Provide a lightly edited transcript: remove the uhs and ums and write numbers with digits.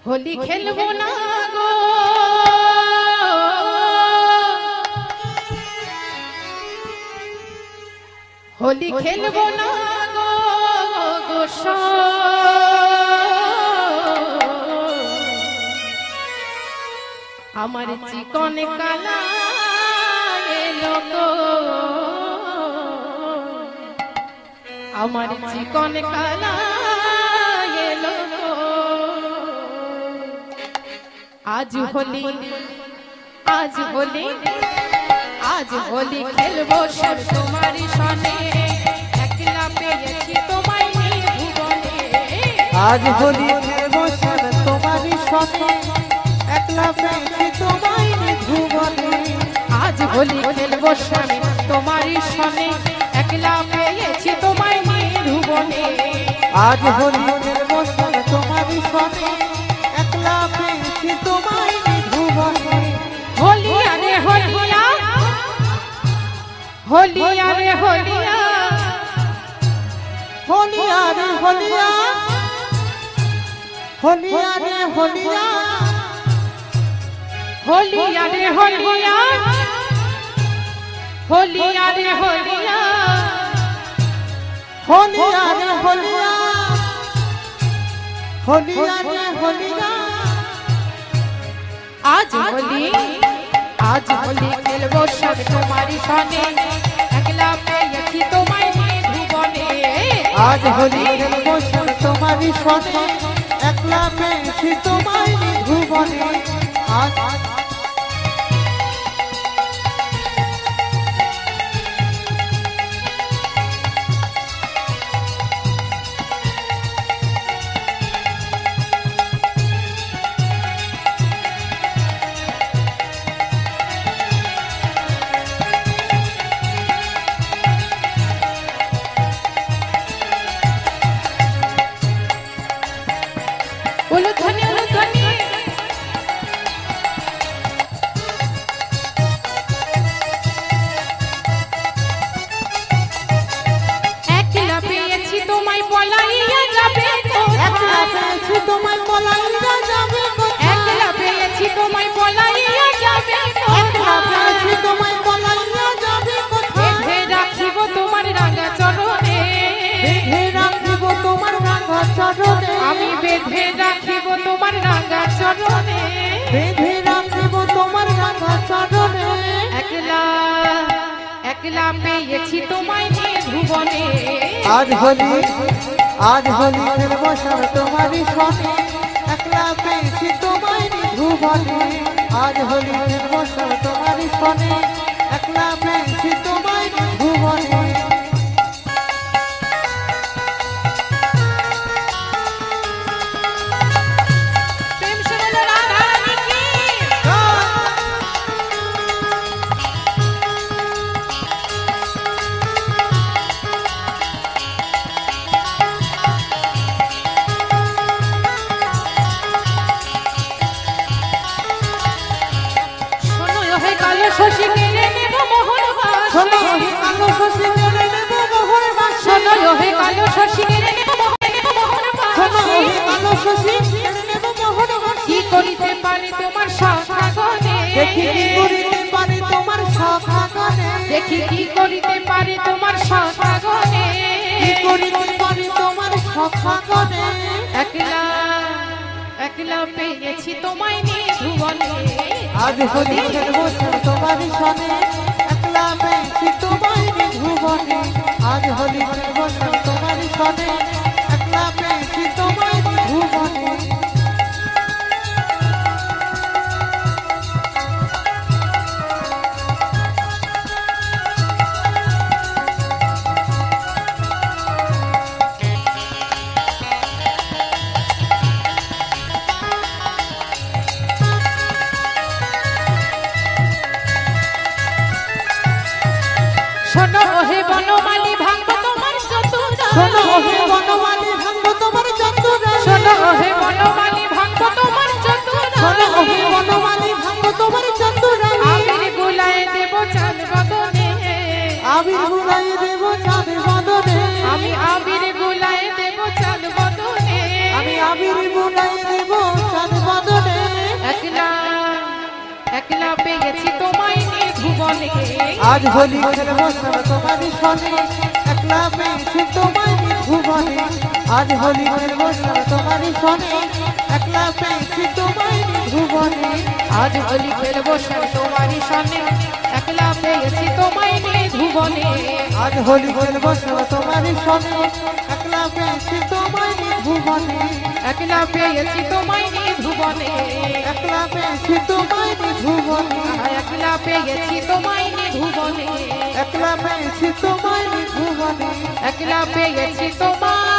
होली खेलबो ना गो होली खेलबो ना गो गोसो আমার চিকন কালা এলো গো আমার চিকন কালা এলো গো आज होली खेलबो सब तुम्हारी सने एकला पेয়েছি তোমায় নিয়ে ভুবনে आज होली खेलबो सब तुम्हारी सने एकला पेয়েছি তোমায় নিয়ে ভুবনে आज होली खेलबो सब तुम्हारी सने एकला পেয়েছি তোমায় নিয়ে ভুবনে आज होली खेलबो सब तुम्हारी सने एकला पेয়েছি তোমায় নিয়ে ভুবনে होलिया रे होलिया होलिया रे होलिया होलिया रे होलिया होलिया रे होलिया होलिया रे होलिया होलिया रे होलिया होलिया रे होलिया होलिया रे होलिया आज होली खेलबो सब तुम्हारी सने एकला পেয়েছি তোমায় নিয়ে ভুবনে आज होली खेलबो सब तुम्हारी सने एकला पेয়েছি তোমায় নিয়ে ভুবনে आज उलुध्वनि उलुध्वनि एकला পেয়েছি তোমায় পলাইয়া যাবে एकला पेয়েছি তোমায় পলাইয়া যাবে একলা পেয়েছি তোমায় পলাইয়া যাবে एकला पेয়েছি তোমায় পলাইয়া যাবে বেঁধে রাখিব তোমার রাঙা চরণে বেঁধে রাখিব তোমার রাঙা চরণে আমি বেঁধে রাখিব তোমার রাঙা চরণে বেঁধে রাখিব তোমার রাঙা চরণে একলা একলা পেয়েছি তোমায় নিয়ে ভুবনে आज होली खेलबो सब तुम्हारी सने एकला पेয়েছি তোমায় নিয়ে ভুবনে आज होली खेलबो सब तुम्हारी सने एकला पेয়েছি তোমায় নিয়ে ভুবনে প্রেম সে বলো রাধা রানী কি শোনো হে কালো শশী কেড়ে নেব মোহন বাস শোনো কালো শশী কেড়ে নেব মোহর বাসি শোনো হে কালো শশী কেড়ে নেব মোহন বাস শোনো কালো শশী কেড়ে নেব মোহর বাসি কি করিতে পারি তোমার সখাগনে দেখি কি করিতে পারি তোমার সখাগনে দেখি কি করিতে পারি তোমার সখাগনে কি করিতে পারি তোমার সখাগনে একলা একলা পেয়েছি তোমায় নিয়ে ভুবনে आज होली खेलबो सब तुम्हारी सने एकला पेয়েছি তোমায় নিয়ে ভুবনে आज होली खेलबो सब तुम्हारी सने एकला पेয়েছি তোমায় নিয়ে ভুবনে শোনো হে বনমালী ভাঙবো তোমার চতুরা শোনো হে বনমালী আজ হোলি খেলবো সব তোমারই সনে একলা পেয়েছি তোমায় ভুবনে আজ হোলি খেলবো সব তোমারই সনে একলা পেয়েছি তোমায় ভুবনে আজ হোলি খেলবো সব তোমারই সনে একলা পেয়েছি তোমায় ভুবনে আজ হোলি খেলবো সব তোমারই সনে একলা পেয়েছি তোমায় ভুবনে একলা পেয়েছি তোমায় ভুবনে একলা পেয়েছি তোমায় ভুবনে একলা পেয়েছি তোমায় ভুবনে একলা পেয়েছি তোমায় ভুবনে একলা পেয়েছি তোমায়